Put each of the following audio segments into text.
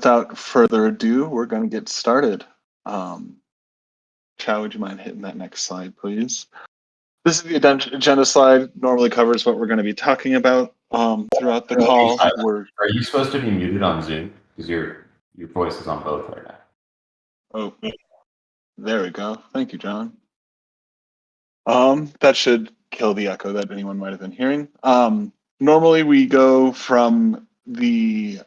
without further ado, we're going to get started. Chow, would you mind hitting that next slide, please? This is the agenda slide. Normally covers what we're going to be talking about throughout the call. Are you supposed to be muted on Zoom? Because your voice is on both right now. Oh, there we go. Thank you, John. That should kill the echo that anyone might have been hearing. Normally we go from the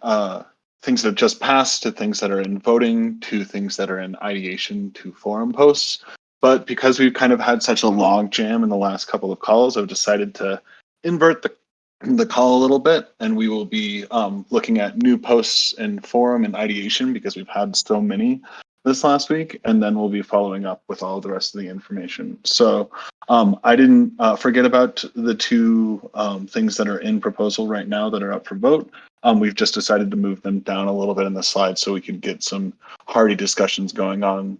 things that have just passed to things that are in voting to things that are in ideation to forum posts. But because we've kind of had such a log jam in the last couple of calls, I've decided to invert the call a little bit, and we will be looking at new posts in forum and ideation because we've had so many this last week, and then we'll be following up with all the rest of the information. So I didn't forget about the two things that are in proposal right now that are up for vote. We've just decided to move them down a little bit in the slide so we can get some hearty discussions going on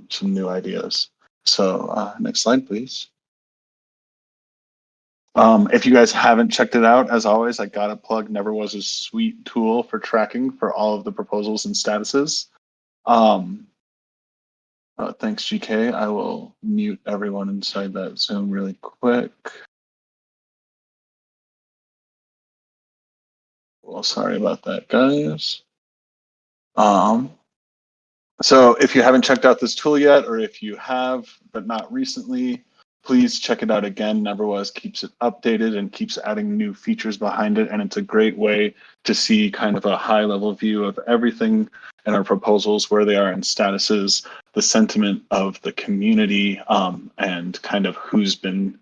some new ideas. So next slide, please. If you guys haven't checked it out, as always, I gotta plug NeverWas's sweet tool for tracking for all of the proposals and statuses. Thanks, GK. I will mute everyone inside that Zoom really quick. Well, sorry about that, guys. So if you haven't checked out this tool yet, or if you have, but not recently, please check it out again. NeverWas keeps it updated and keeps adding new features behind it. And it's a great way to see kind of a high level view of everything in our proposals, where they are in statuses, the sentiment of the community, and kind of who's been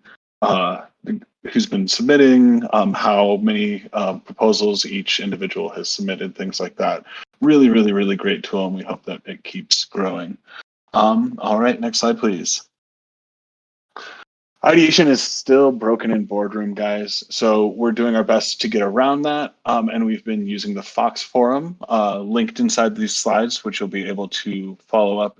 submitting, how many proposals each individual has submitted, things like that. Really, really, really great tool, and we hope that it keeps growing. All right, next slide, please. Ideation is still broken in boardroom, guys. So we're doing our best to get around that. And we've been using the Fox forum linked inside these slides, which you'll be able to follow up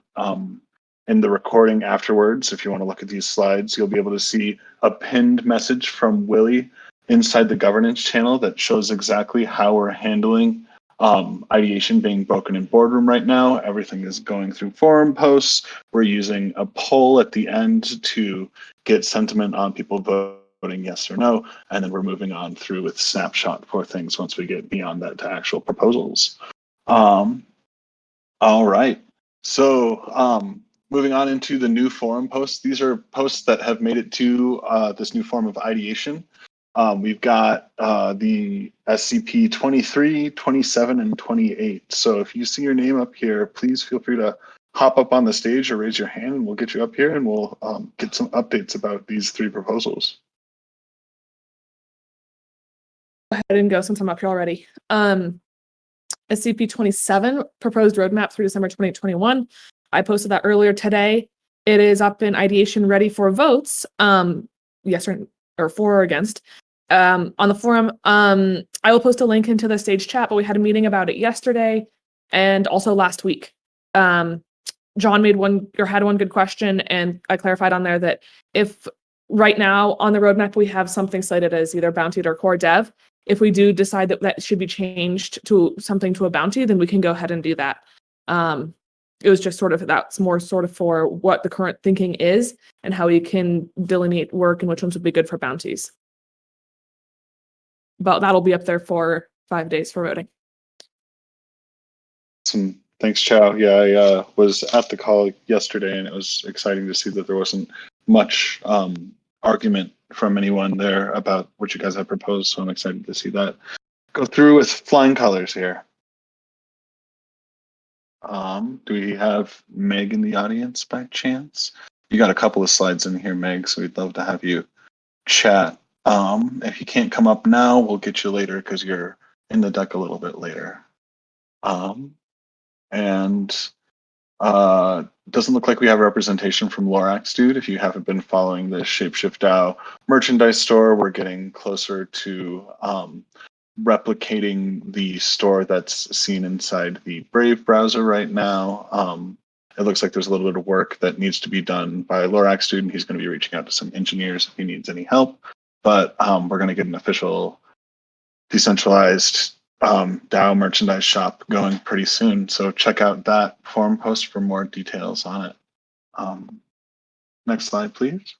in the recording afterwards. If you want to look at these slides, you'll be able to see a pinned message from Willie inside the governance channel that shows exactly how we're handling ideation being broken in boardroom right now. Everything is going through forum posts. We're using a poll at the end to get sentiment on people voting yes or no, and then we're moving on through with snapshot for things once we get beyond that to actual proposals. All right, so moving on into the new forum posts. These are posts that have made it to this new form of ideation. We've got the SCP 23, 27, and 28. So if you see your name up here, please feel free to hop up on the stage or raise your hand, and we'll get you up here, and we'll get some updates about these three proposals. Go ahead and go since I'm up here already. SCP 27, proposed roadmap through December 2021. I posted that earlier today. It is up in ideation ready for votes, yes or for or against. On the forum, I will post a link into the stage chat, but we had a meeting about it yesterday and also last week. John had one good question, and I clarified on there that if right now on the roadmap we have something cited as either bountied or core dev, if we do decide that that should be changed to something to a bounty, then we can go ahead and do that. It was just sort of, that's more sort of for what the current thinking is and how we can delineate work and which ones would be good for bounties. But that'll be up there for 5 days for voting. Thanks, Chow. Yeah, I was at the call yesterday, and it was exciting to see that there wasn't much argument from anyone there about what you guys have proposed, so I'm excited to see that go through with flying colors here. Do we have Meg in the audience by chance? You got a couple of slides in here, Meg, so we'd love to have you chat. If you can't come up now, we'll get you later because you're in the deck a little bit later. Doesn't look like we have representation from Lorax Dude. If you haven't been following the ShapeShift DAO merchandise store, we're getting closer to replicating the store that's seen inside the Brave browser right now. It looks like there's a little bit of work that needs to be done by Lorax Dude, and he's going to be reaching out to some engineers if he needs any help. But we're going to get an official decentralized DAO merchandise shop going pretty soon. So check out that forum post for more details on it. Next slide, please.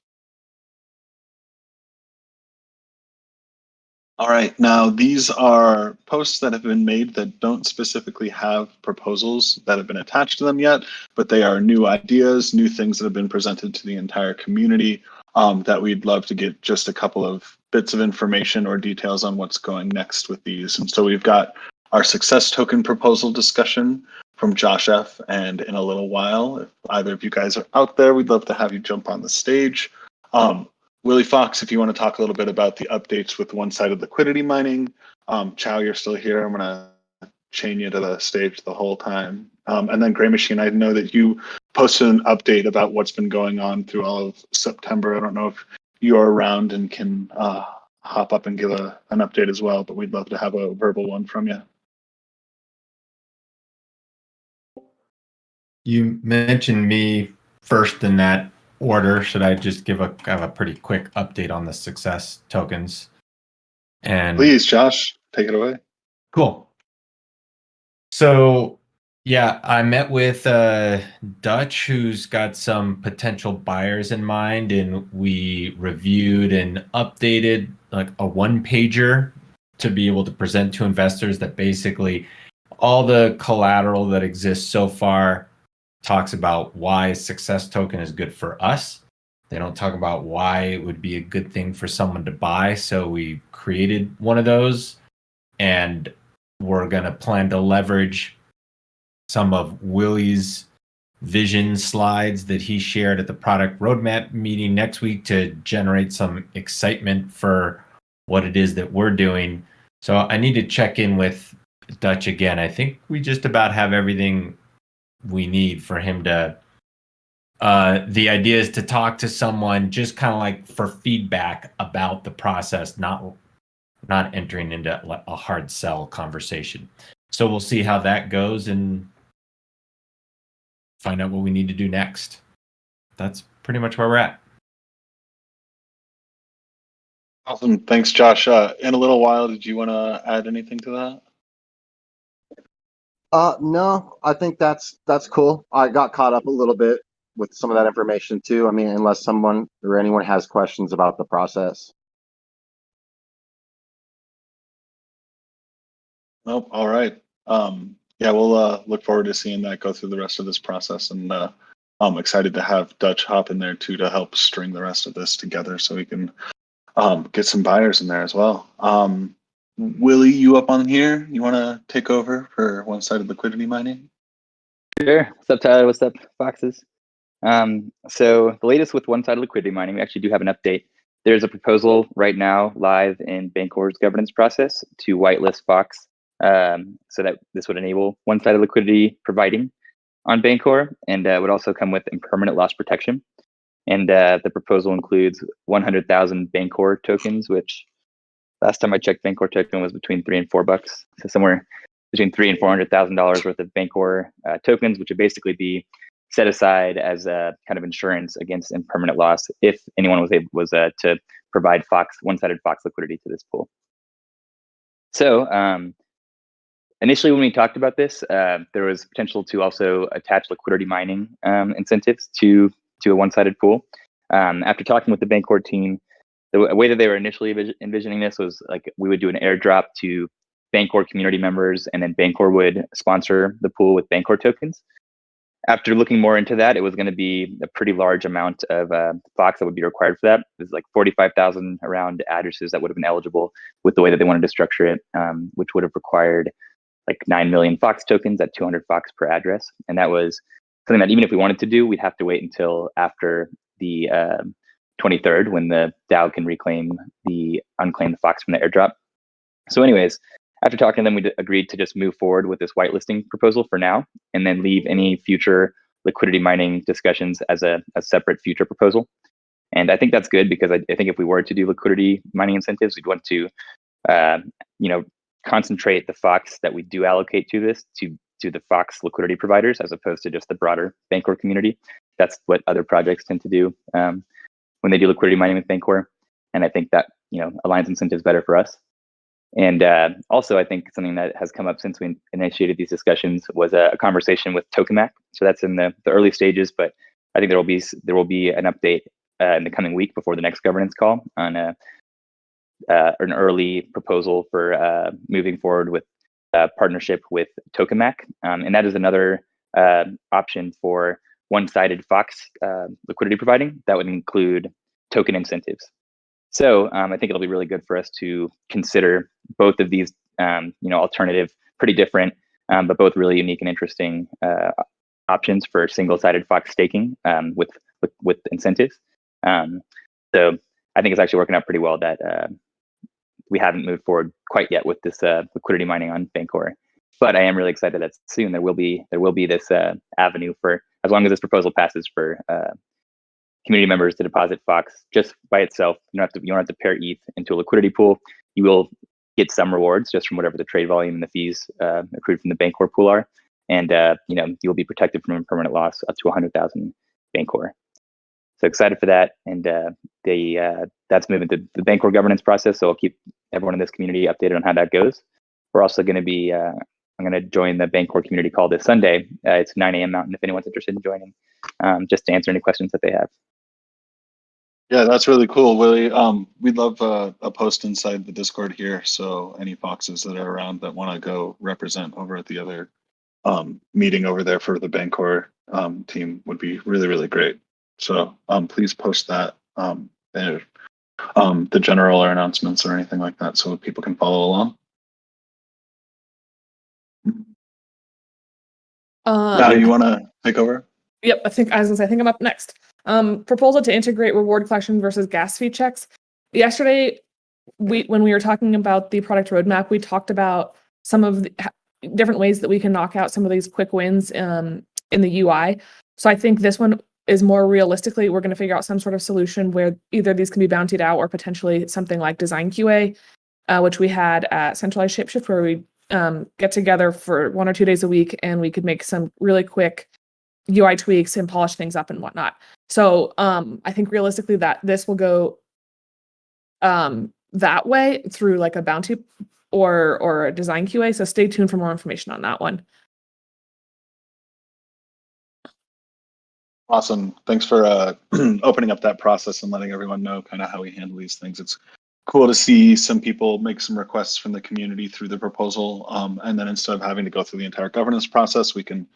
All right, now these are posts that have been made that don't specifically have proposals that have been attached to them yet, but they are new ideas, new things that have been presented to the entire community that we'd love to get just a couple of bits of information or details on what's going next with these. And so we've got our success token proposal discussion from Josh F. And in a little while, if either of you guys are out there, we'd love to have you jump on the stage. Willie Fox, if you want to talk a little bit about the updates with one-sided liquidity mining. Chow, you're still here. I'm going to chain you to the stage the whole time. And then Gray Machine, I know that you posted an update about what's been going on through all of September. I don't know if you're around and can hop up and give an update as well, but we'd love to have a verbal one from you. You mentioned me first in that order. Should I just have a pretty quick update on the success tokens? And please, Josh, take it away. Cool. So yeah, I met with Dutch, who's got some potential buyers in mind, and we reviewed and updated like a one-pager to be able to present to investors that basically all the collateral that exists so far talks about why a success token is good for us. They don't talk about why it would be a good thing for someone to buy. So we created one of those, and we're going to plan to leverage some of Willie's vision slides that he shared at the product roadmap meeting next week to generate some excitement for what it is that we're doing. So I need to check in with Dutch again. I think we just about have everything we need for him to the idea is to talk to someone just kind of like for feedback about the process, not entering into a hard sell conversation. So we'll see how that goes and find out what we need to do next. That's pretty much where we're at. Awesome. Thanks, Josh. In a little while, did you want to add anything to that? No, I think that's cool. I got caught up a little bit with some of that information too. I mean, unless someone or anyone has questions about the process. Nope. All right. Yeah, we'll look forward to seeing that go through the rest of this process, and I'm excited to have Dutch hop in there too to help string the rest of this together so we can get some buyers in there as well. Willie, you up on here? You want to take over for one-sided liquidity mining? Sure. What's up, Tyler? What's up, Foxes? So the latest with one-sided liquidity mining, we actually do have an update. There's a proposal right now live in Bancor's governance process to whitelist Fox, so that this would enable one-sided liquidity providing on Bancor, and would also come with impermanent loss protection. And the proposal includes 100,000 Bancor tokens, which last time I checked, Bancor token was between $3 and $4, so somewhere between $300,000 and $400,000 worth of Bancor tokens, which would basically be set aside as a kind of insurance against impermanent loss if anyone was to provide one-sided Fox liquidity to this pool. So initially, when we talked about this, there was potential to also attach liquidity mining incentives to a one-sided pool. After talking with the Bancor team, the way that they were initially envisioning this was like we would do an airdrop to Bancor community members, and then Bancor would sponsor the pool with Bancor tokens. After looking more into that, it was going to be a pretty large amount of Fox that would be required for that. It was like 45,000 around addresses that would have been eligible with the way that they wanted to structure it, which would have required like 9 million Fox tokens at 200 Fox per address. And that was something that even if we wanted to do, we'd have to wait until after the 23rd when the DAO can reclaim the unclaimed Fox from the airdrop. So anyways, after talking to them, we agreed to just move forward with this whitelisting proposal for now, and then leave any future liquidity mining discussions as a separate future proposal. And I think that's good because I think if we were to do liquidity mining incentives, we'd want to, concentrate the Fox that we do allocate to this to the Fox liquidity providers as opposed to just the broader Bancor community. That's what other projects tend to do when they do liquidity mining with Bancor, and I think that aligns incentives better for us. And also, I think something that has come up since we initiated these discussions was a conversation with Tokamak. So that's in the early stages, but I think there will be an update in the coming week before the next governance call on an early proposal for moving forward with partnership with Tokamak, and that is another option for one-sided Fox liquidity providing that would include token incentives. So I think it'll be really good for us to consider both of these, alternative, pretty different, but both really unique and interesting options for single-sided Fox staking with incentives. So I think it's actually working out pretty well that we haven't moved forward quite yet with this liquidity mining on Bancor. But I am really excited that soon there will be this avenue for, as long as this proposal passes, for community members to deposit Fox just by itself. You don't have to pair ETH into a liquidity pool. You will get some rewards just from whatever the trade volume and the fees accrued from the Bancor pool are, and you will be protected from a permanent loss up to 100,000 Bancor. So excited for that, and that's moving to the Bancor governance process. So I'll keep everyone in this community updated on how that goes. We're also going to be I'm going to join the Bancor community call this Sunday. It's 9 a.m. Mountain if anyone's interested in joining, just to answer any questions that they have. Yeah, that's really cool, Willie. We'd love a post inside the Discord here, so any Foxes that are around that want to go represent over at the other meeting over there for the Bancor team would be really, really great. So please post that, the general or announcements or anything like that, so people can follow along. Now, you want to take over? Yep, I think I'm up next. Proposal to integrate reward collection versus gas fee checks. Yesterday, when we were talking about the product roadmap, we talked about some of the different ways that we can knock out some of these quick wins in the UI. So I think this one is more realistically, we're going to figure out some sort of solution where either these can be bountied out or potentially something like design QA, which we had at Centralized ShapeShift, where we get together for 1 or 2 days a week and we could make some really quick UI tweaks and polish things up and whatnot. So I think realistically that this will go that way through like a bounty or a design QA. So stay tuned for more information on that one. Awesome. Thanks for opening up that process and letting everyone know kind of how we handle these things. It's cool to see some people make some requests from the community through the proposal. And then instead of having to go through the entire governance process, we can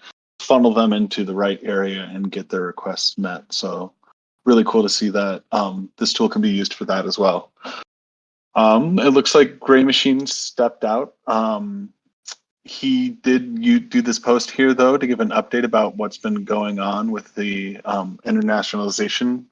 funnel them into the right area and get their requests met. So really cool to see that this tool can be used for that as well. It looks like Gray Machine stepped out. He did do this post here, though, to give an update about what's been going on with the internationalization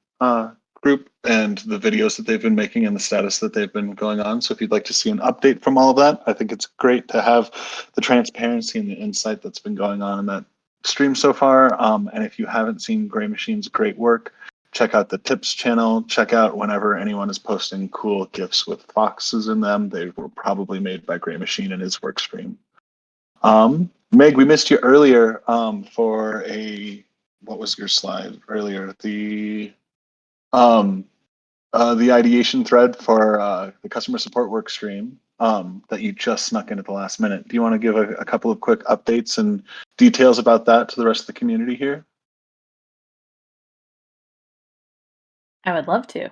group and the videos that they've been making and the status that they've been going on. So if you'd like to see an update from all of that, I think it's great to have the transparency and the insight that's been going on in that stream so far. And if you haven't seen Gray Machine's great work, check out the tips channel. Check out whenever anyone is posting cool GIFs with foxes in them. They were probably made by Gray Machine in his work stream. Meg, we missed you earlier for what was your slide earlier? The ideation thread for the customer support work stream that you just snuck in at the last minute. Do you want to give a couple of quick updates and details about that to the rest of the community here? I would love to.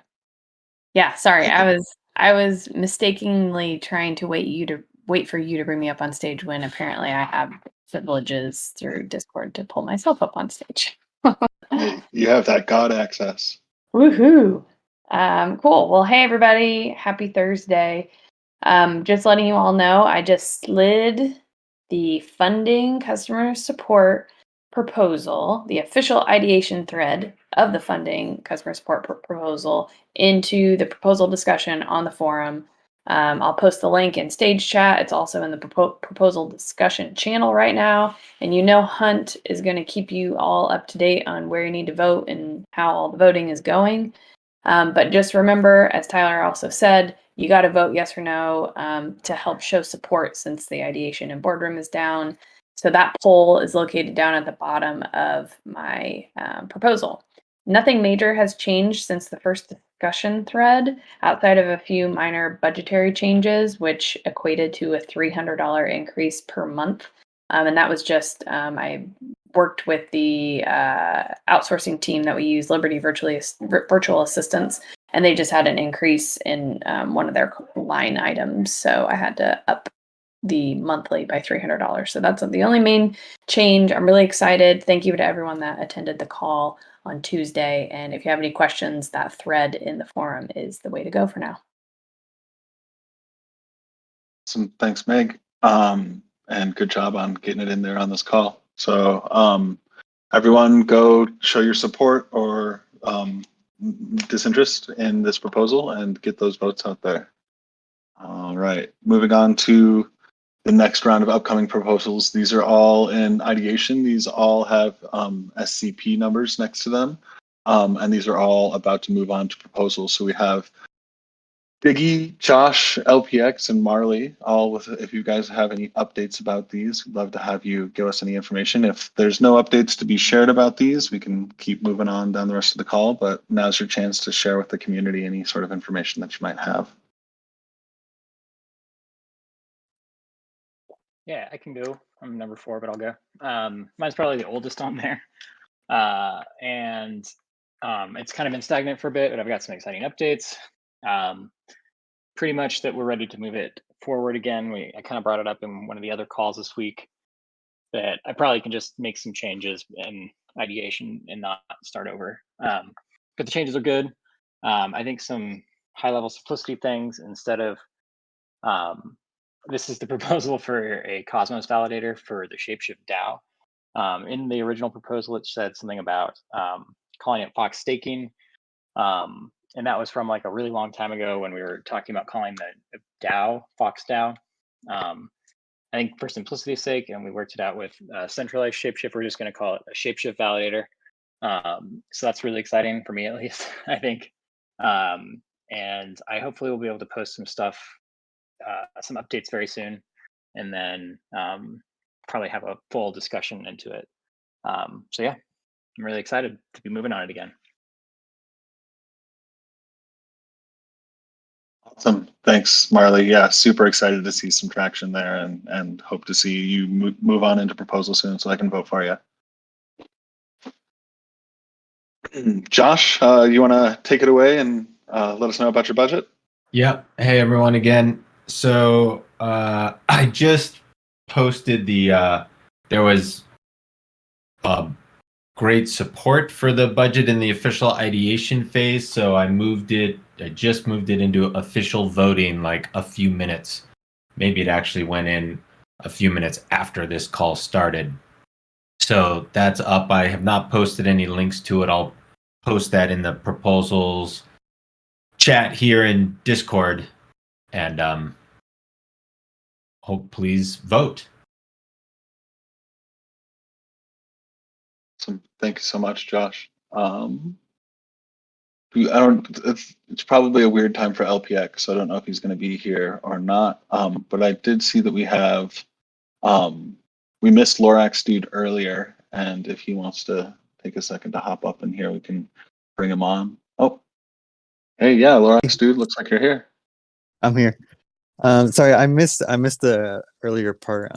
Yeah, sorry. I was mistakenly trying to wait for you to bring me up on stage when apparently I have privileges through Discord to pull myself up on stage. You have that God access. Woohoo. Cool. Well, hey everybody. Happy Thursday. Just letting you all know, I just slid the funding customer support proposal, the official ideation thread of the funding customer support proposal, into the proposal discussion on the forum. I'll post the link in stage chat. It's also in the proposal discussion channel right now. And Hunt is going to keep you all up to date on where you need to vote and how all the voting is going. But just remember, as Tyler also said, you got to vote yes or no to help show support since the ideation and boardroom is down. So that poll is located down at the bottom of my proposal. Nothing major has changed since the first discussion thread, outside of a few minor budgetary changes, which equated to a $300 increase per month. And that was just, I worked with the outsourcing team that we use, Liberty Virtual Assistants, and they just had an increase in one of their line items. So I had to up the monthly by $300. So that's the only main change. I'm really excited. Thank you to everyone that attended the call on Tuesday. And if you have any questions, that thread in the forum is the way to go for now. Awesome. Thanks, Meg. And good job on getting it in there on this call. So everyone go show your support or disinterest in this proposal and get those votes out there. All right, moving on to the next round of upcoming proposals. These are all in ideation. These all have SCP numbers next to them. And these are all about to move on to proposals. So we have Diggy, Josh, LPX, and Marley, all with, if you guys have any updates about these, we'd love to have you give us any information. If there's no updates to be shared about these, we can keep moving on down the rest of the call, but now's your chance to share with the community any sort of information that you might have. Yeah, I can go. I'm number 4, but I'll go. Mine's probably the oldest on there. And it's kind of been stagnant for a bit, but I've got some exciting updates. Pretty much that we're ready to move it forward again. I kind of brought it up in one of the other calls this week that I probably can just make some changes in ideation and not start over. But the changes are good. I think some high-level simplicity things instead of this is the proposal for a Cosmos validator for the ShapeShift DAO. In the original proposal, it said something about calling it Fox staking. And that was from like a really long time ago when we were talking about calling the DAO Fox DAO. I think for simplicity's sake, and we worked it out with centralized ShapeShift, we're just going to call it a ShapeShift validator. So that's really exciting for me, at least, I think. And I hopefully will be able to post some stuff, some updates very soon, and then probably have a full discussion into it. So yeah, I'm really excited to be moving on it again. Awesome. Thanks, Marley. Yeah, super excited to see some traction there and hope to see you move on into proposal soon so I can vote for you. Josh, you want to take it away and let us know about your budget? Yep. Hey, everyone again. So I just posted there was great support for the budget in the official ideation phase. So I just moved it into official voting like a few minutes. Maybe it actually went in a few minutes after this call started. So that's up. I have not posted any links to it. I'll post that in the proposals chat here in Discord, and hope please vote. Thank you so much, Josh. It's probably a weird time for LPX, so I don't know if he's going to be here or not. But I did see that we missed Lorax Dude earlier, and if he wants to take a second to hop up in here, we can bring him on. Oh, hey, yeah, Lorax Dude, looks like you're here. I'm here. Sorry, I missed the earlier part.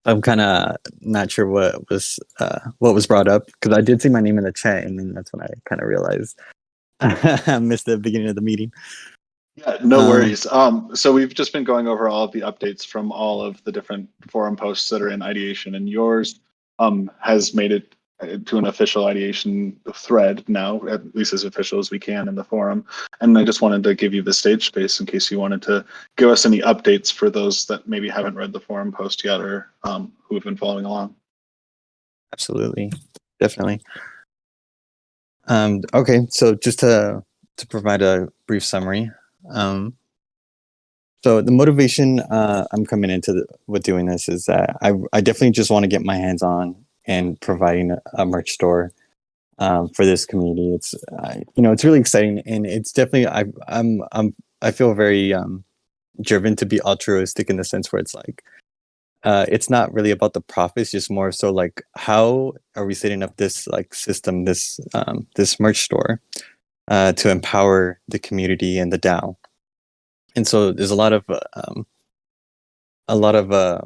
I'm kind of not sure what was brought up because I did see my name in the chat, and then that's when I kind of realized I missed the beginning of the meeting. Yeah, no worries. So we've just been going over all of the updates from all of the different forum posts that are in ideation, and yours has made it to an official ideation thread now, at least as official as we can in the forum. And I just wanted to give you the stage space in case you wanted to give us any updates for those that maybe haven't read the forum post yet or who have been following along. Absolutely, definitely. Okay, so just to provide a brief summary. So the motivation I'm coming into with doing this is that I definitely just want to get my hands on and providing a merch store for this community. It's it's really exciting, and it's definitely I feel very driven to be altruistic in the sense where it's like it's not really about the profits, just more so like how are we setting up this like system, this merch store to empower the community and the DAO. And so there's a lot of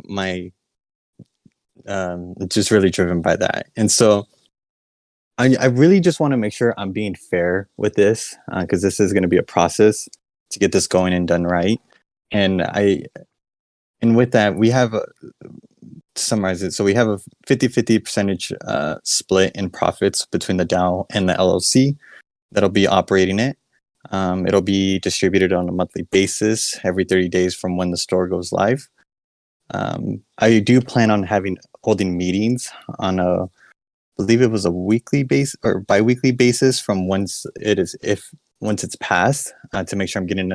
my just really driven by that. And so I really just want to make sure I'm being fair with this because this is going to be a process to get this going and done right. And with that, we have to summarize it. So we have a 50-50 percentage split in profits between the DAO and the LLC that'll be operating it. It'll be distributed on a monthly basis every 30 days from when the store goes live. I do plan on holding meetings on I believe it was a weekly base or bi-weekly basis from once it's passed to make sure I'm getting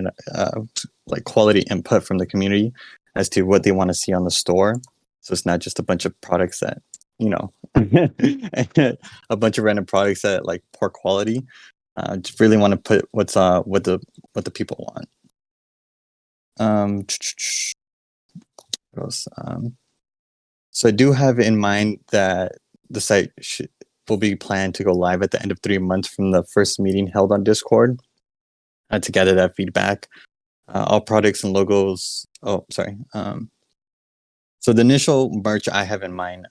like quality input from the community as to what they want to see on the store. So it's not just a bunch of products that, a bunch of random products that like poor quality. Just really want to put what the people want. What else? So I do have in mind that the site will be planned to go live at the end of 3 months from the first meeting held on Discord to gather that feedback. All products and logos. Oh, sorry. So the initial merch I have in mind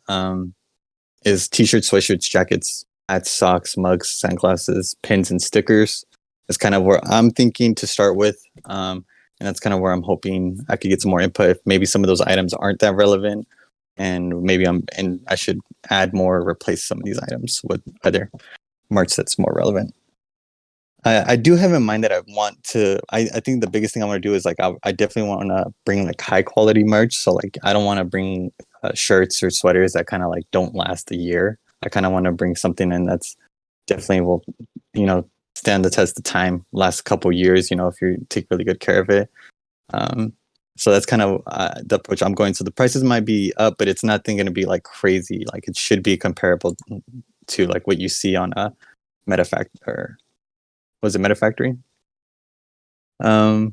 is t-shirts, sweatshirts, jackets, hats, socks, mugs, sunglasses, pins, and stickers. That's kind of where I'm thinking to start with. And that's kind of where I'm hoping I could get some more input. If maybe some of those items aren't that relevant, and maybe I should add more or replace some of these items with other merch that's more relevant. I do have in mind that I want to. I think the biggest thing I want to do is like I definitely want to bring like high quality merch. So like I don't want to bring shirts or sweaters that kind of like don't last a year. I kind of want to bring something in that's definitely will, stand the test of time, last a couple years. If you take really good care of it. So that's kind of the approach I'm going. So the prices might be up, but it's not going to be like crazy. Like it should be comparable to like what you see on a MetaFactory. Was it MetaFactory? Let's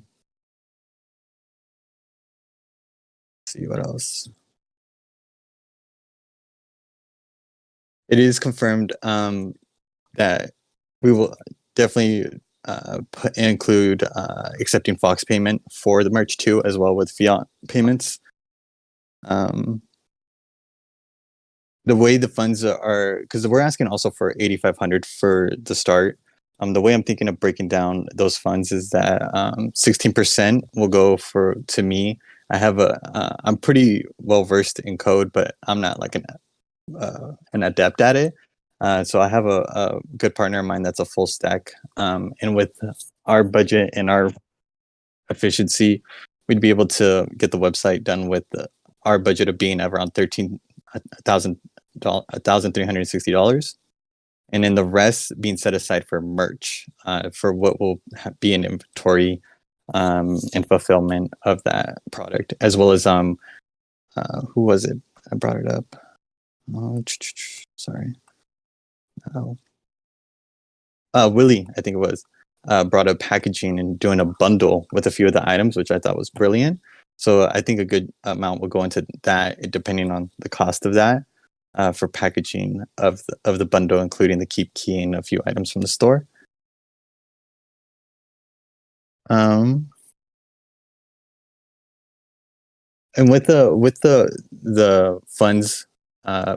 see what else. It is confirmed that we will definitely include accepting Fox payment for the merch too, as well with fiat payments. The way the funds are, because we're asking also for 8,500 for the start. The way I'm thinking of breaking down those funds is that 16% will go to me. I'm pretty well versed in code, but I'm not like an adept at it. So I have a good partner of mine that's a full stack. And with our budget and our efficiency, we'd be able to get the website done with our budget of being around $1,360. And then the rest being set aside for merch, for what will be in inventory and fulfillment of that product, as well as who was it? I brought it up. Sorry. Willie, I think it was, brought up packaging and doing a bundle with a few of the items, which I thought was brilliant. So I think a good amount will go into that, depending on the cost of that. For packaging of the bundle, including the keep key and a few items from the store. And with the funds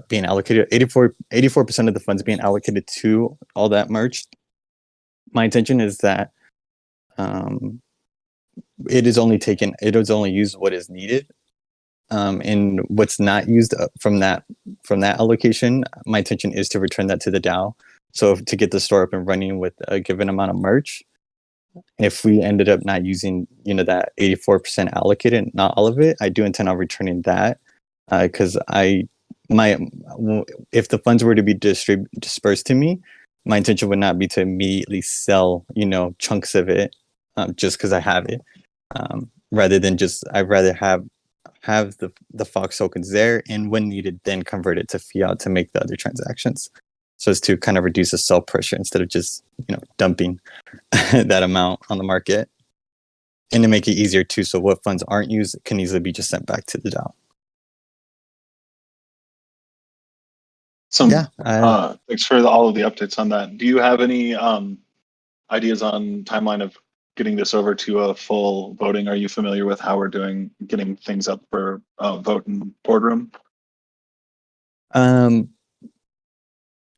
being allocated, 84% of the funds being allocated to all that merch, my intention is that it is only used what is needed. And what's not used from that allocation, my intention is to return that to the DAO. So to get the store up and running with a given amount of merch, if we ended up not using that 84% allocated, not all of it, I do intend on returning that because if the funds were to be dispersed to me, my intention would not be to immediately sell chunks of it just because I have it, rather than I'd rather have the Fox tokens there, and when needed, then convert it to fiat to make the other transactions. So as to kind of reduce the sell pressure instead of just dumping that amount on the market, and to make it easier too. So what funds aren't used can easily be just sent back to the DAO. Awesome. Yeah. Thanks for all of the updates on that. Do you have any ideas on timeline of getting this over to a full voting? Are you familiar with how we're getting things up for vote in boardroom?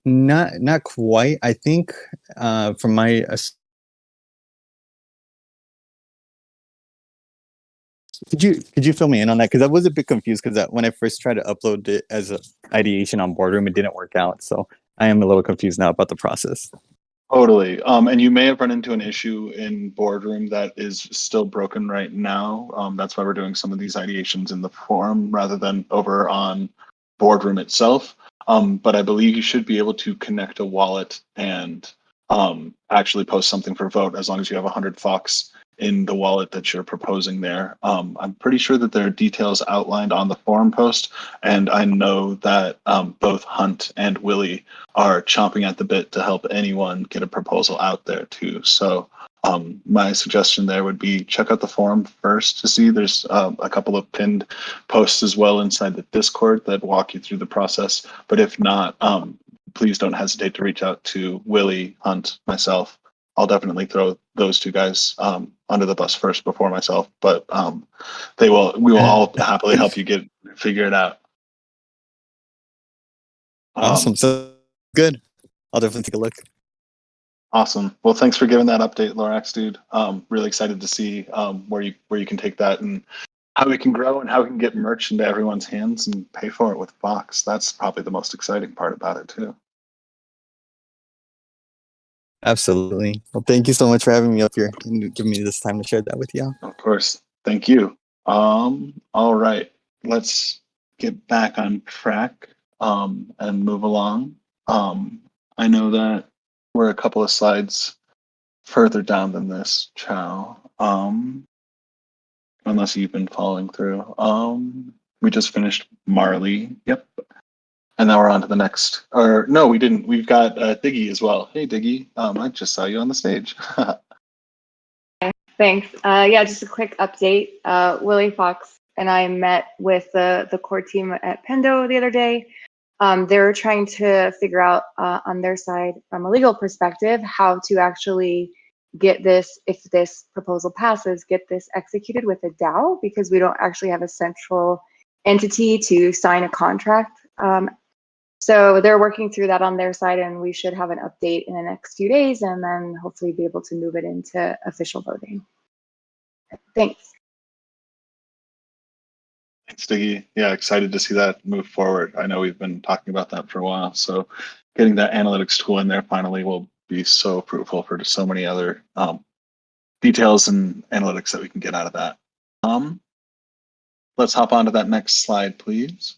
Not quite. I think from my could you fill me in on that? Because I was a bit confused because when I first tried to upload it as an ideation on boardroom, it didn't work out. So I am a little confused now about the process. Totally. And you may have run into an issue in boardroom that is still broken right now. That's why we're doing some of these ideations in the forum rather than over on boardroom itself. But I believe you should be able to connect a wallet and actually post something for vote as long as you have 100 Fox in the wallet that you're proposing there. I'm pretty sure that there are details outlined on the forum post, and I know that both Hunt and Willie are chomping at the bit to help anyone get a proposal out there too. So my suggestion there would be check out the forum first to see. There's a couple of pinned posts as well inside the Discord that walk you through the process. But if not, please don't hesitate to reach out to Willie, Hunt, myself. I'll definitely throw those two guys under the bus first before myself, but we will all happily help you figure it out. Awesome. So good. I'll definitely take a look. Awesome. Well, thanks for giving that update, Lorax, dude. Really excited to see where you can take that and how we can grow and how we can get merch into everyone's hands and pay for it with Fox. That's probably the most exciting part about it too. Absolutely. Well, thank you so much for having me up here and giving me this time to share that with you. Of course. Thank you. All right. Let's get back on track and move along. I know that we're a couple of slides further down than this, Chow. Unless you've been following through. We just finished Marley. Yep. And now we're on to the next. Or no, we didn't. We've got Diggy as well. Hey, Diggy. I just saw you on the stage. Thanks. Yeah, just a quick update. Willie Fox and I met with the core team at Pendo the other day. They were trying to figure out on their side, from a legal perspective, how to actually get this, if this proposal passes, get this executed with a DAO, because we don't actually have a central entity to sign a contract. So they're working through that on their side, and we should have an update in the next few days, and then hopefully be able to move it into official voting. Thanks. Thanks, Diggy. Yeah, excited to see that move forward. I know we've been talking about that for a while. So getting that analytics tool in there finally will be so fruitful for so many other details and analytics that we can get out of that. Let's hop on to that next slide, please.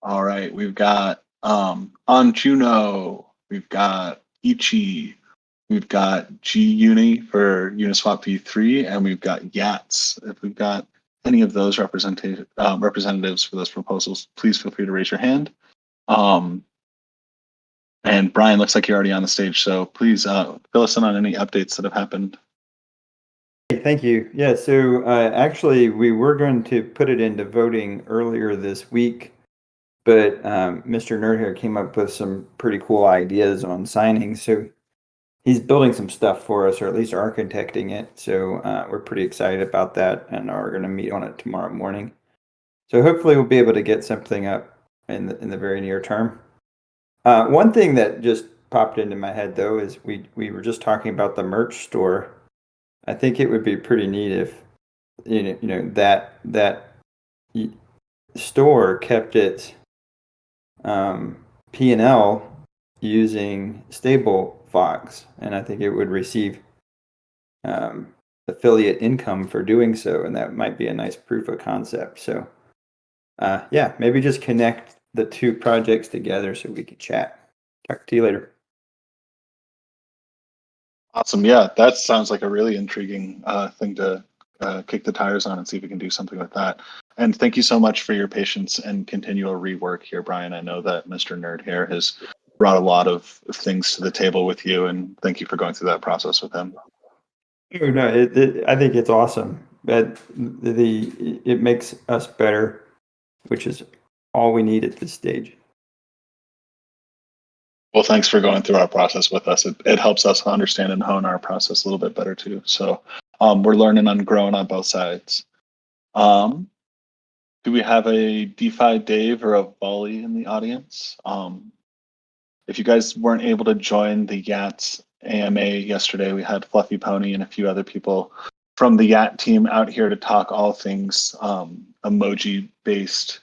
All right, we've got on Juno, we've got Ichi, we've got G-Uni for Uniswap v3, and we've got YATS. If we've got any of those representatives for those proposals, please feel free to raise your hand. And Brian, looks like you're already on the stage, so please fill us in on any updates that have happened. Thank you. Yeah, so actually we were going to put it into voting earlier this week, but Mr. Nerd here came up with some pretty cool ideas on signing. So he's building some stuff for us, or at least architecting it. So we're pretty excited about that, and are going to meet on it tomorrow morning. So hopefully we'll be able to get something up in the very near term. One thing that just popped into my head though is we were just talking about the merch store. I think it would be pretty neat if you know that store kept its P&L using stable Fox, and I think it would receive affiliate income for doing so, and that might be a nice proof of concept. So yeah, maybe just connect the two projects together so we can chat. Talk to you later. Awesome. Yeah, that sounds like a really intriguing thing to kick the tires on and see if we can do something with that. And thank you so much for your patience and continual rework here, Brian. I know that Mr. Nerd here has brought a lot of things to the table with you, and thank you for going through that process with him. Oh, no, I think it's awesome. But it makes us better, which is all we need at this stage. Well, thanks for going through our process with us. It helps us understand and hone our process a little bit better too. So we're learning and growing on both sides. Do we have a DeFi Dave or a Volley in the audience? If you guys weren't able to join the YATS AMA yesterday, we had Fluffy Pony and a few other people from the YAT team out here to talk all things emoji-based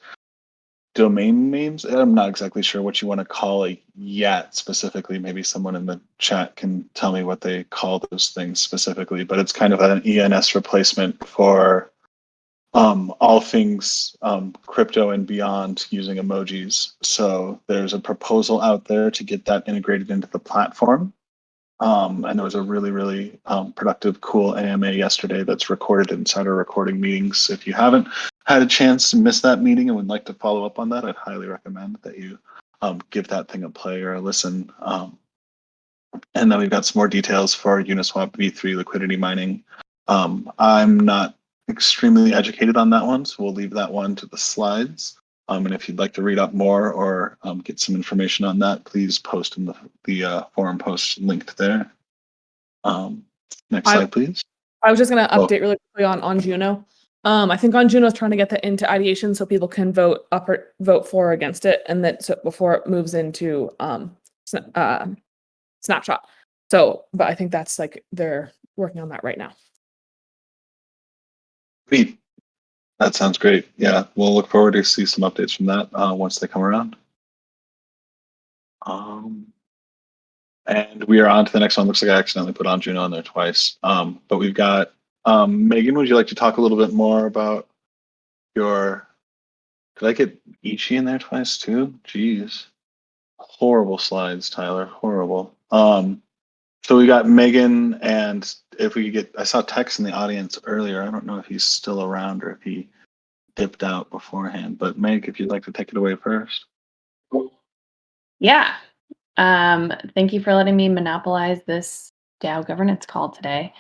domain names. I'm not exactly sure what you want to call a YAT specifically. Maybe someone in the chat can tell me what they call those things specifically, but it's kind of an ENS replacement for all things crypto and beyond using emojis. So there's a proposal out there to get that integrated into the platform. And there was a really, really productive, cool AMA yesterday that's recorded inside our recording meetings. If you haven't had a chance to miss that meeting and would like to follow up on that, I'd highly recommend that you give that thing a play or a listen. And then we've got some more details for Uniswap v3 liquidity mining. I'm not extremely educated on that one, so we'll leave that one to the slides. And if you'd like to read up more or get some information on that, please post in the forum post linked there. Next slide, please. I was just going to update really quickly on Juno. I think on Juno is trying to get that into ideation so people can vote up or vote for or against it, and that so before it moves into Snapshot. So, but I think that's like they're working on that right now. Sweet. That sounds great. Yeah, we'll look forward to see some updates from that once they come around. And we are on to the next one. Looks like I accidentally put on Juno on there twice. But we've got Megan. Would you like to talk a little bit more about your? Did I get Ichi in there twice too? Jeez, horrible slides, Tyler. Horrible. So we got Megan, and if we could get, I saw Tex in the audience earlier. I don't know if he's still around or if he dipped out beforehand. But Meg, if you'd like to take it away first. Yeah. Thank you for letting me monopolize this DAO governance call today.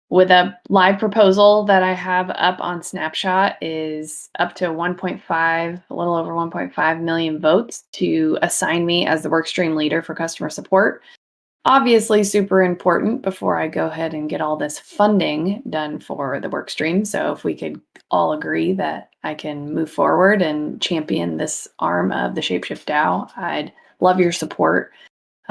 With a live proposal that I have up on Snapshot is up to 1.5, a little over 1.5 million votes to assign me as the workstream leader for customer support. Obviously super important before I go ahead and get all this funding done for the work stream. So if we could all agree that I can move forward and champion this arm of the ShapeShift DAO, I'd love your support.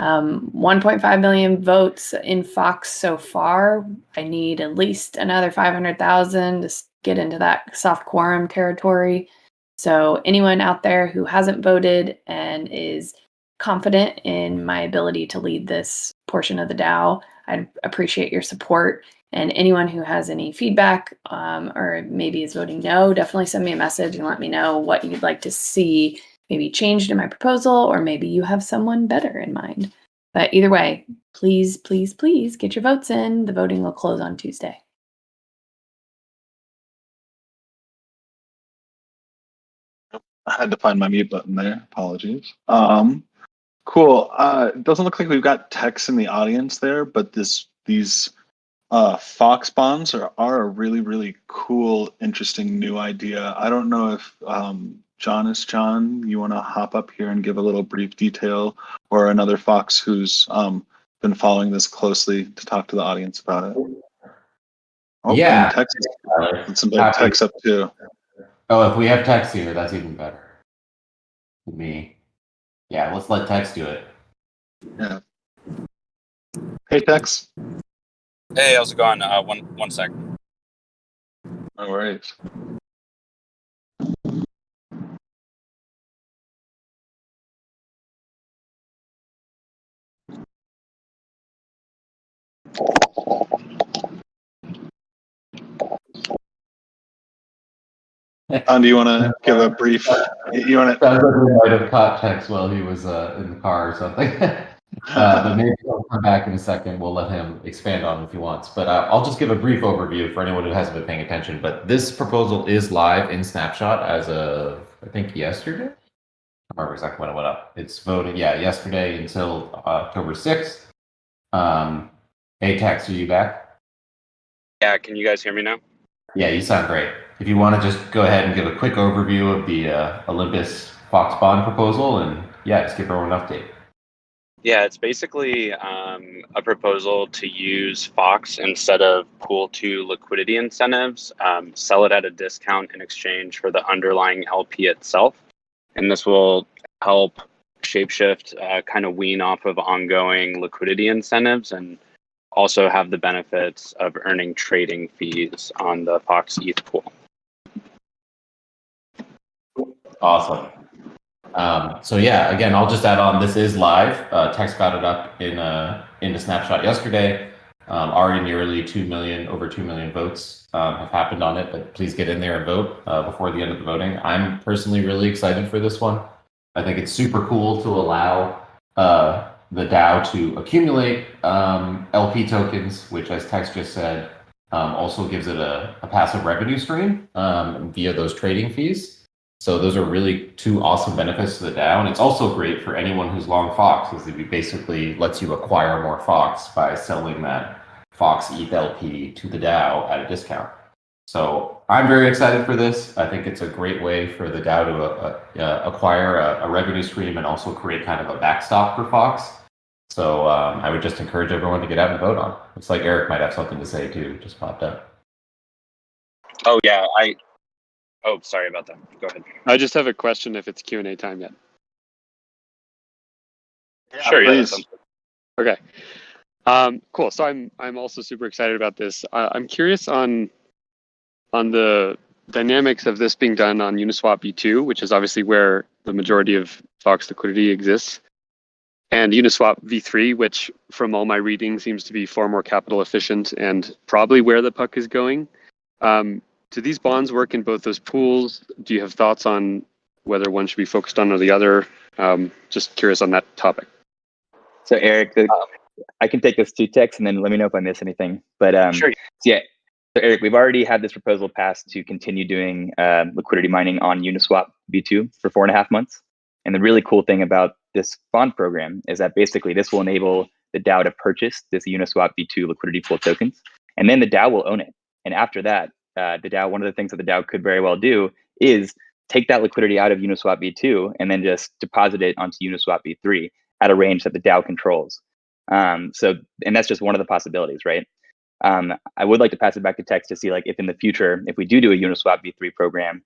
1.5 million votes in Fox so far. I need at least another 500,000 to get into that soft quorum territory. So anyone out there who hasn't voted and is confident in my ability to lead this portion of the DAO, I'd appreciate your support. And anyone who has any feedback or maybe is voting no, definitely send me a message and let me know what you'd like to see maybe changed in my proposal, or maybe you have someone better in mind. But either way, please, please, please get your votes in. The voting will close on Tuesday. I had to find my mute button there. Apologies. Cool. It doesn't look like we've got Tex in the audience there, but these Fox bonds are a really, really cool, interesting new idea. I don't know if John, you want to hop up here and give a little brief detail, or another Fox who's been following this closely to talk to the audience about it. Oh, Yeah. and Tex, let's invite Tex up too. Oh, if we have Tex here, that's even better. Me. Yeah, let's let Tex do it. Yeah. Hey, Tex. Hey, how's it going? One sec. No worries. Do you want to give a brief? You want to? Sounds like we might have caught Tex while he was in the car or something. But maybe he'll come back in a second. We'll let him expand on it if he wants. But I'll just give a brief overview for anyone who hasn't been paying attention. But this proposal is live in Snapshot as of, I think, yesterday. I don't remember exactly when it went up. It's voted, yesterday until October 6th. Hey, Tex, are you back? Yeah, can you guys hear me now? Yeah, you sound great. If you want to just go ahead and give a quick overview of the Olympus Fox bond proposal, and just give everyone an update. Yeah, it's basically a proposal to use Fox instead of Pool 2 liquidity incentives, sell it at a discount in exchange for the underlying LP itself. And this will help ShapeShift kind of wean off of ongoing liquidity incentives and also have the benefits of earning trading fees on the Fox ETH pool. Awesome. So yeah, again, I'll just add on. This is live. Text got it up in the snapshot yesterday. Already nearly over 2 million votes have happened on it. But please get in there and vote before the end of the voting. I'm personally really excited for this one. I think it's super cool to allow the DAO to accumulate LP tokens, which, as Tex just said, also gives it a passive revenue stream via those trading fees. So those are really two awesome benefits to the DAO. And it's also great for anyone who's long Fox, because it basically lets you acquire more Fox by selling that Fox ETH LP to the DAO at a discount. So I'm very excited for this. I think it's a great way for the DAO to acquire a revenue stream and also create kind of a backstop for Fox. So I would just encourage everyone to get out and vote on. Looks like Eric might have something to say too, just popped up. Oh, yeah, Oh, sorry about that. Go ahead. I just have a question if it's Q&A time yet. Yeah, sure, please. Yeah, Okay. Cool. So I'm also super excited about this. I'm curious on the dynamics of this being done on Uniswap v2, which is obviously where the majority of Fox liquidity exists, and Uniswap v3, which from all my reading seems to be far more capital efficient and probably where the puck is going. Do these bonds work in both those pools? Do you have thoughts on whether one should be focused on or the other? Just curious on that topic. So Eric, I can take this to Tex and then let me know if I miss anything. But sure. yeah, so Eric, we've already had this proposal passed to continue doing liquidity mining on Uniswap v2 for 4.5 months. And the really cool thing about this bond program is that basically this will enable the DAO to purchase this Uniswap v2 liquidity pool tokens, and then the DAO will own it. And after that, the DAO, one of the things that the DAO could very well do is take that liquidity out of Uniswap v2 and then just deposit it onto Uniswap v3 at a range that the DAO controls. And that's just one of the possibilities, right? I would like to pass it back to Tex to see, like, if in the future, if we do a Uniswap v3 program,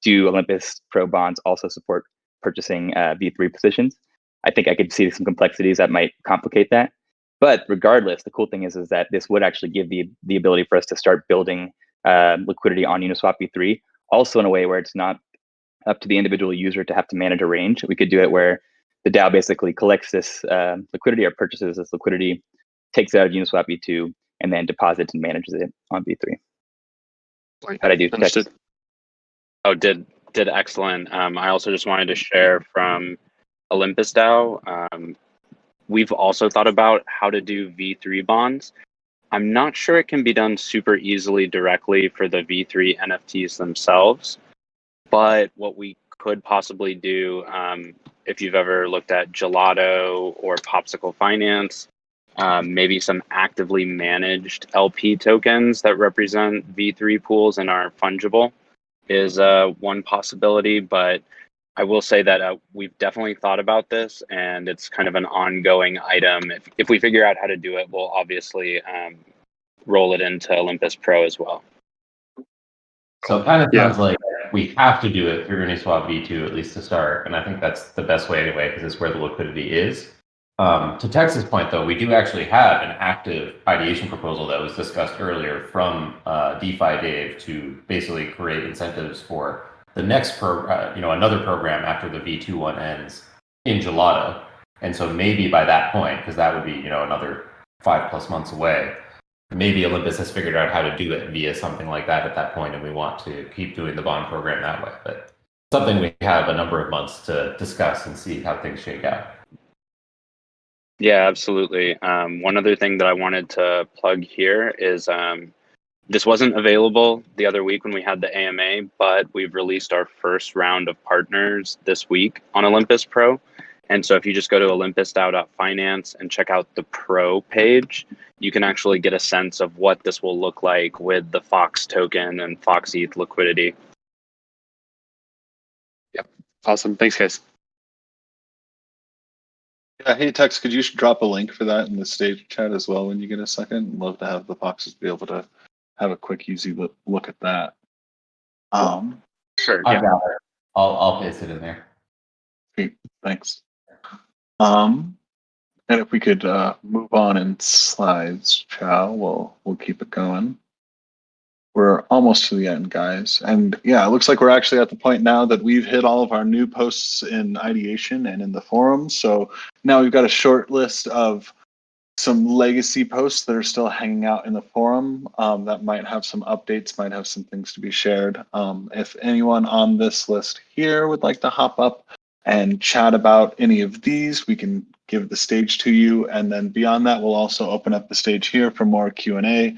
do Olympus Pro bonds also support purchasing v3 positions? I think I could see some complexities that might complicate that. But regardless, the cool thing is that this would actually give the ability for us to start building liquidity on Uniswap v3, also in a way where it's not up to the individual user to have to manage a range. We could do it where the DAO basically collects this liquidity or purchases this liquidity, takes it out of Uniswap v2, and then deposits and manages it on v3. How'd I do, Tex? Oh, did excellent. I also just wanted to share from Olympus DAO. We've also thought about how to do V3 bonds. I'm not sure it can be done super easily directly for the V3 NFTs themselves, but what we could possibly do, if you've ever looked at Gelato or Popsicle Finance, maybe some actively managed LP tokens that represent V3 pools and are fungible is one possibility. But I will say that we've definitely thought about this, and it's kind of an ongoing item. If we figure out how to do it, we'll obviously roll it into Olympus Pro as well. So it kind of sounds like we have to do it through Uniswap v2 at least to start, and I think that's the best way anyway, because it's where the liquidity is. To Tex's point, though, we do actually have an active ideation proposal that was discussed earlier from DeFi Dave to basically create incentives for the next another program after the V2 one ends in Gelato. And so maybe by that point, because that would be another 5+ months away, maybe Olympus has figured out how to do it via something like that at that point, and we want to keep doing the bond program that way. But something we have a number of months to discuss and see how things shake out. Yeah, absolutely. One other thing that I wanted to plug here is this wasn't available the other week when we had the AMA, but we've released our first round of partners this week on Olympus Pro. And so if you just go to olympusdao.finance and check out the Pro page, you can actually get a sense of what this will look like with the Fox token and Fox ETH liquidity. Yep. Awesome. Thanks, guys. Hey, Tex, could you drop a link for that in the stage chat as well when you get a second? Love to have the Foxes be able to have a quick, easy look at that. Sure. I got it. I'll paste it in there. Great, thanks. And if we could move on in slides, Chow, we'll keep it going. We're almost to the end, guys. And yeah, it looks like we're actually at the point now that we've hit all of our new posts in ideation and in the forum. So now we've got a short list of some legacy posts that are still hanging out in the forum that might have some updates, might have some things to be shared. If anyone on this list here would like to hop up and chat about any of these, we can give the stage to you. And then beyond that, we'll also open up the stage here for more Q&A.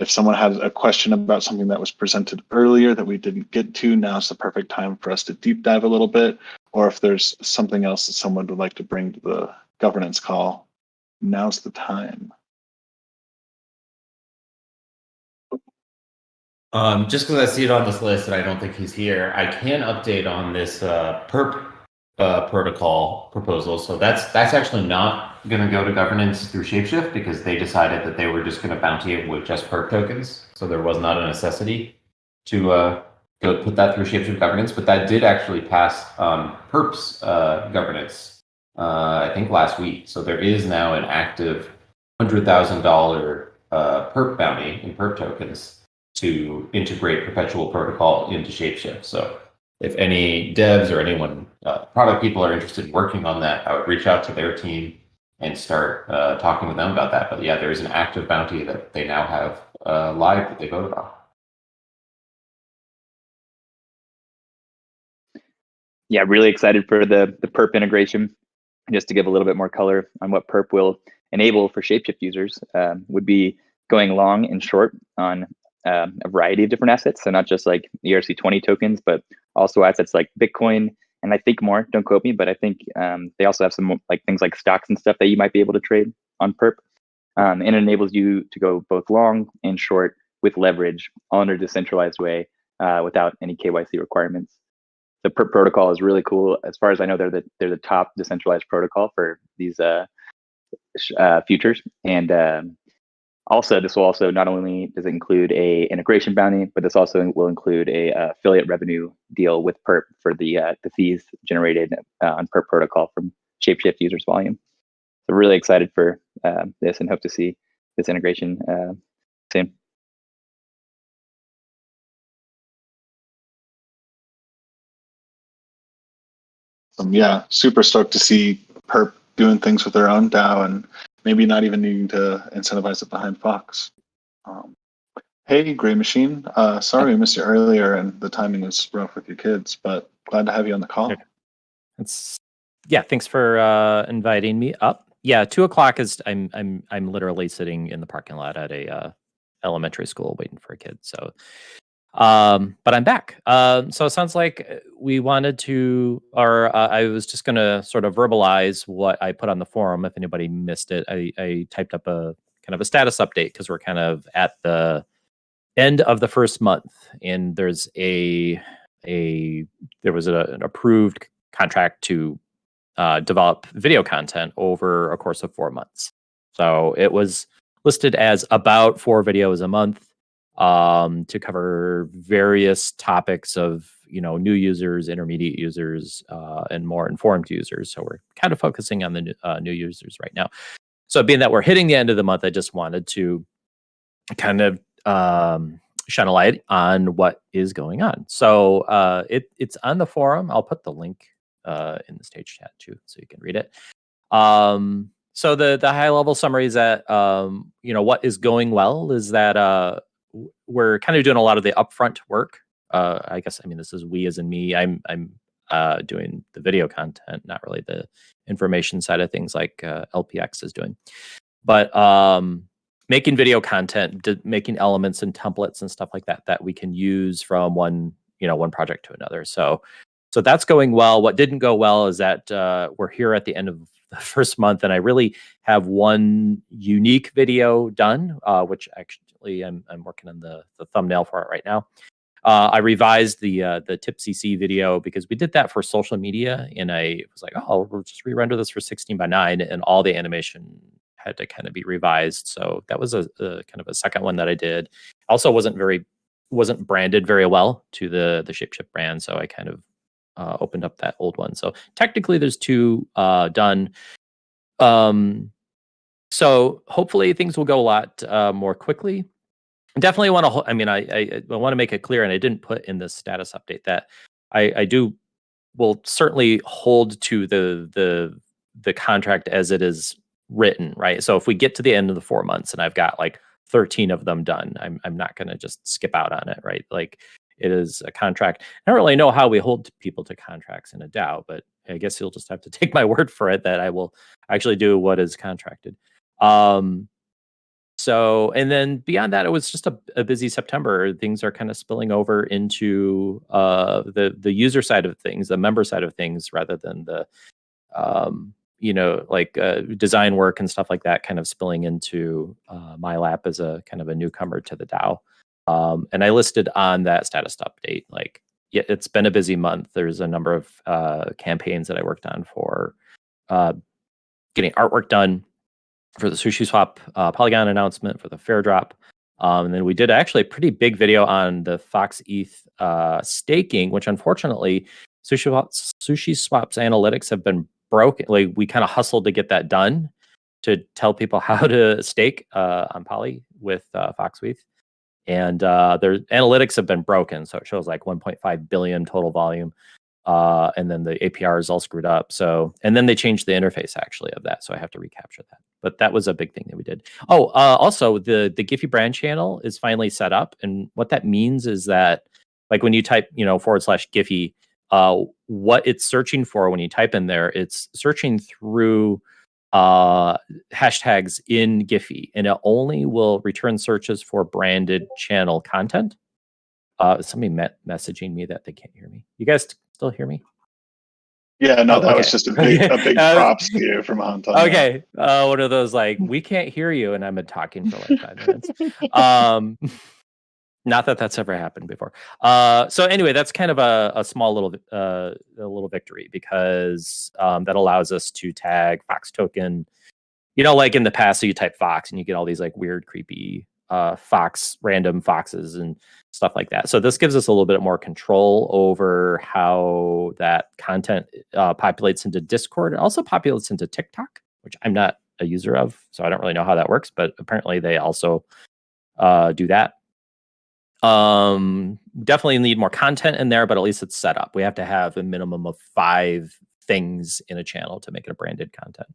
If someone has a question about something that was presented earlier that we didn't get to, now's the perfect time for us to deep dive a little bit. Or if there's something else that someone would like to bring to the governance call, now's the time. Just because I see it on this list and I don't think he's here, I can update on this perp protocol proposal. So that's actually not going to go to governance through ShapeShift because they decided that they were just going to bounty it with just perp tokens. So there was not a necessity to go put that through ShapeShift governance, but that did actually pass perps governance, I think last week. So there is now an active $100,000 perp bounty in perp tokens to integrate perpetual protocol into ShapeShift. So if any devs or anyone, product people are interested in working on that, I would reach out to their team and start talking with them about that. But yeah, there is an active bounty that they now have live that they voted on. Yeah, really excited for the perp integration. Just to give a little bit more color on what perp will enable for ShapeShift users, would be going long and short on a variety of different assets. So not just like ERC20 tokens, but also assets like Bitcoin, and I think more, don't quote me, but I think they also have some like things like stocks and stuff that you might be able to trade on perp. And it enables you to go both long and short with leverage all in a decentralized way without any KYC requirements. The perp protocol is really cool. As far as I know, they're the top decentralized protocol for these futures. And also, this will also not only does it include a integration bounty, but this also will include a affiliate revenue deal with perp for the fees generated on perp protocol from ShapeShift users volume. So really excited for this and hope to see this integration soon. Yeah, super stoked to see perp doing things with their own DAO and maybe not even needing to incentivize it behind Fox. Hey, Gray Machine. Sorry we missed you earlier and the timing was rough with your kids, but glad to have you on the call. Yeah, thanks for inviting me up. Yeah, 2:00 is I'm literally sitting in the parking lot at a elementary school waiting for a kid. So but I'm back. So it sounds like we wanted to, or I was just going to sort of verbalize what I put on the forum. If anybody missed it, I typed up a kind of a status update because we're kind of at the end of the first month, and there's there was an approved contract to develop video content over a course of 4 months. So it was listed as about 4 videos a month to cover various topics of new users, intermediate users, and more informed users. So we're kind of focusing on the new users right now. So being that we're hitting the end of the month, I just wanted to kind of shine a light on what is going on. So it's on the forum. I'll put the link in the stage chat too, so you can read it. So the high level summary is that what is going well is that we're kind of doing a lot of the upfront work. I guess this is we as in me. I'm doing the video content, not really the information side of things like LPX is doing. But making video content, making elements and templates and stuff like that we can use from one project to another. So that's going well. What didn't go well is that we're here at the end of the first month, and I really have one unique video done, which actually I'm working on the thumbnail for it right now. I revised the tip CC video because we did that for social media, and I was like, oh, we'll just re-render this for 16:9, and all the animation had to kind of be revised. So that was a kind of a second one that I did. Also wasn't branded very well to the ShapeShift brand, so I kind of opened up that old one. So technically there's 2 done. So hopefully things will go a lot more quickly. Definitely want to. I mean, I want to make it clear, and I didn't put in the status update that I will certainly hold to the contract as it is written, right? So if we get to the end of the 4 months and I've got like 13 of them done, I'm not going to just skip out on it, right? Like, it is a contract. I don't really know how we hold people to contracts in a DAO, but I guess you'll just have to take my word for it that I will actually do what is contracted. So, and then beyond that, it was just a busy September. Things are kind of spilling over into the user side of things, the member side of things, rather than the design work and stuff like that, kind of spilling into my lap as a kind of a newcomer to the DAO. And I listed on that status update, like, yeah, it's been a busy month. There's a number of campaigns that I worked on for getting artwork done for the Sushi Swap Polygon announcement, for the fair drop. And then we did actually a pretty big video on the Fox ETH staking, which unfortunately Sushi Swap's analytics have been broken. Like, we kind of hustled to get that done to tell people how to stake on Poly with Fox ETH. And their analytics have been broken. So it shows like 1.5 billion total volume. And then the APR is all screwed up. So, and then they changed the interface actually of that. So I have to recapture that. But that was a big thing that we did. Oh, also the Giphy brand channel is finally set up. And what that means is that, like, when you type, /Giphy, what it's searching for when you type in there, it's searching through hashtags in Giphy, and it only will return searches for branded channel content. Somebody messaging me that they can't hear me. You guys still hear me? Yeah, no, that okay. was just a big props to you from Anton. Okay, one of those like, we can't hear you, and I've been talking for like 5 minutes. Not that that's ever happened before. So anyway, that's kind of a small little victory, because that allows us to tag Fox token. Like in the past, so you type Fox and you get all these like weird, creepy random foxes and stuff like that. So this gives us a little bit more control over how that content populates into Discord. It also populates into TikTok, which I'm not a user of, so I don't really know how that works, but apparently they also do that. Definitely need more content in there, but at least it's set up. We have to have a minimum of 5 things in a channel to make it a branded content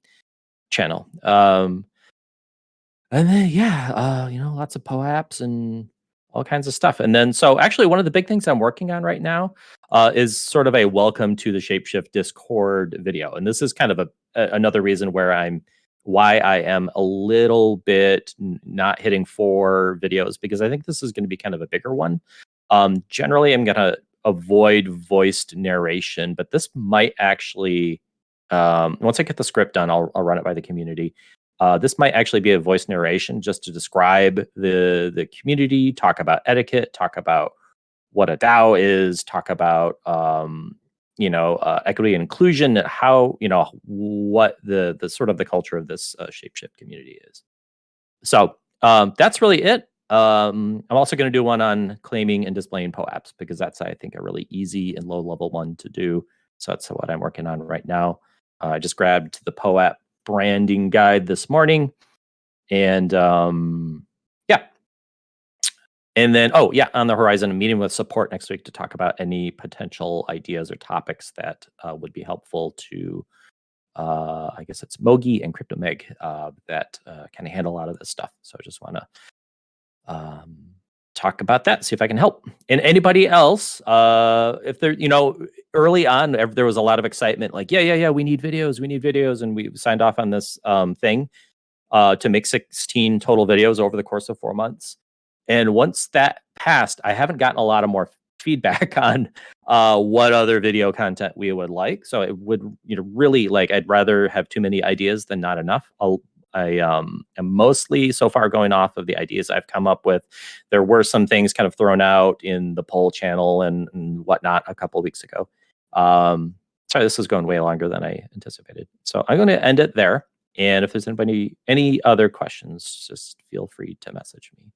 channel. And then, lots of POAPs and all kinds of stuff. And then, so actually one of the big things I'm working on right now is sort of a welcome to the ShapeShift Discord video. And this is kind of another reason why I am a little bit not hitting 4 videos, because I think this is going to be kind of a bigger one. Generally, I'm going to avoid voiced narration, but this might actually, once I get the script done, I'll run it by the community. This might actually be a voice narration just to describe the community, talk about etiquette, talk about what a DAO is, talk about equity and inclusion, and how what the sort of the culture of this ShapeShift community is. So that's really it. I'm also going to do one on claiming and displaying POAPs, because that's, I think, a really easy and low level one to do. So that's what I'm working on right now. I just grabbed the POAP branding guide this morning, and and then on the horizon, a meeting with support next week to talk about any potential ideas or topics that would be helpful to I guess it's Mogi and CryptoMeg that kind of handle a lot of this stuff. So I just want to talk about that, see if I can help. And anybody else, if they're, early on, there was a lot of excitement, like, yeah, we need videos. And we signed off on this thing to make 16 total videos over the course of 4 months. And once that passed, I haven't gotten a lot of more feedback on what other video content we would like. So it would, really, like, I'd rather have too many ideas than not enough. I am mostly so far going off of the ideas I've come up with. There were some things kind of thrown out in the poll channel and whatnot a couple of weeks ago. Sorry, this is going way longer than I anticipated. So I'm going to end it there. And if there's any other questions, just feel free to message me.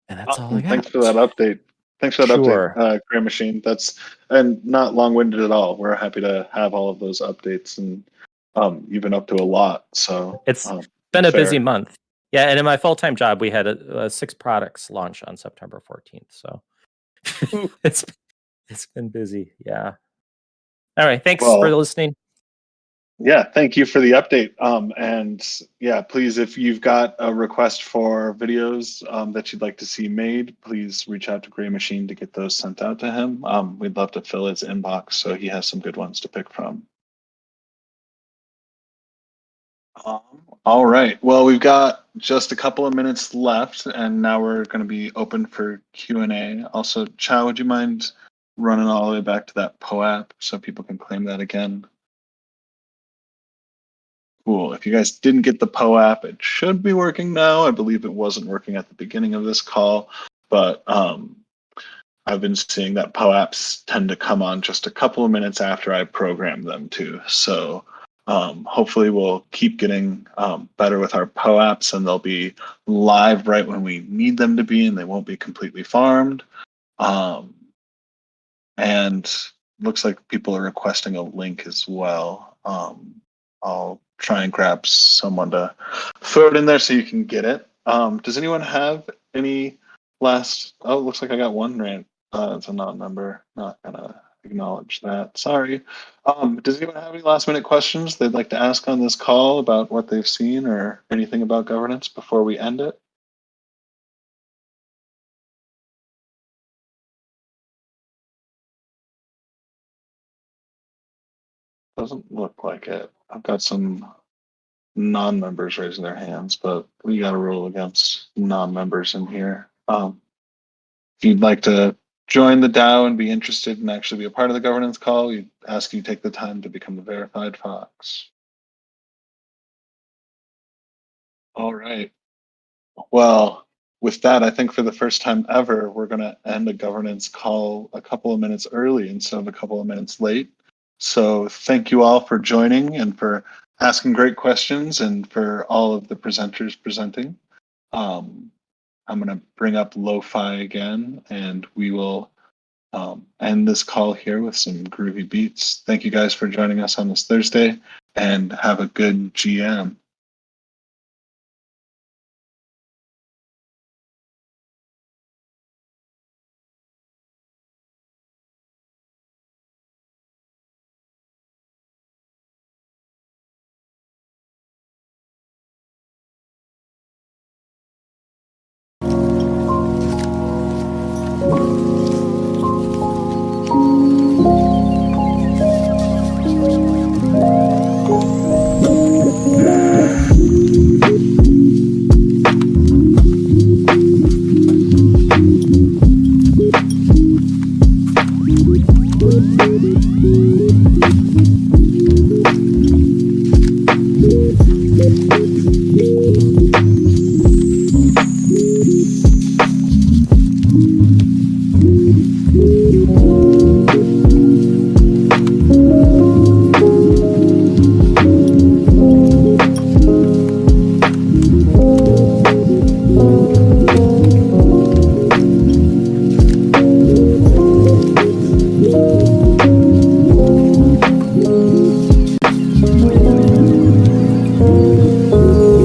And that's all I Awesome. got. Thanks for that update. Thanks for that Sure. update, Gray Machine. That's and not long-winded at all. We're happy to have all of those updates, and you've been up to a lot. So It's been a fair. busy month. Yeah, and in my full-time job, we had 6 products launch on September 14th. So it's been busy. Yeah. All right. Thanks for listening. Yeah, thank you for the update. And yeah, please, if you've got a request for videos that you'd like to see made, please reach out to Gray Machine to get those sent out to him. We'd love to fill his inbox so he has some good ones to pick from. All right. Well, we've got just a couple of minutes left, and now we're going to be open for Q&A. Also, Chow, would you mind running all the way back to that POAP so people can claim that again? Cool. If you guys didn't get the POAP, it should be working now. I believe it wasn't working at the beginning of this call, but I've been seeing that POAPs tend to come on just a couple of minutes after I program them too. So hopefully we'll keep getting better with our POAPs, and they'll be live right when we need them to be, and they won't be completely farmed. And looks like people are requesting a link as well. I'll try and grab someone to throw it in there so you can get it. Does anyone have any last? Oh, looks like I got one rant. It's a non-member. Not gonna acknowledge that. Sorry. Does anyone have any last-minute questions they'd like to ask on this call about what they've seen or anything about governance before we end it? Doesn't look like it. I've got some non-members raising their hands, but we got a rule against non-members in here. If you'd like to join the DAO and be interested and actually be a part of the governance call, we ask you take the time to become a verified Fox. All right. Well, with that, I think for the first time ever, we're going to end a governance call a couple of minutes early instead of a couple of minutes late. So thank you all for joining and for asking great questions and for all of the presenters presenting. I'm going to bring up Lo-Fi again, and we will end this call here with some groovy beats. Thank you guys for joining us on this Thursday, and have a good GM.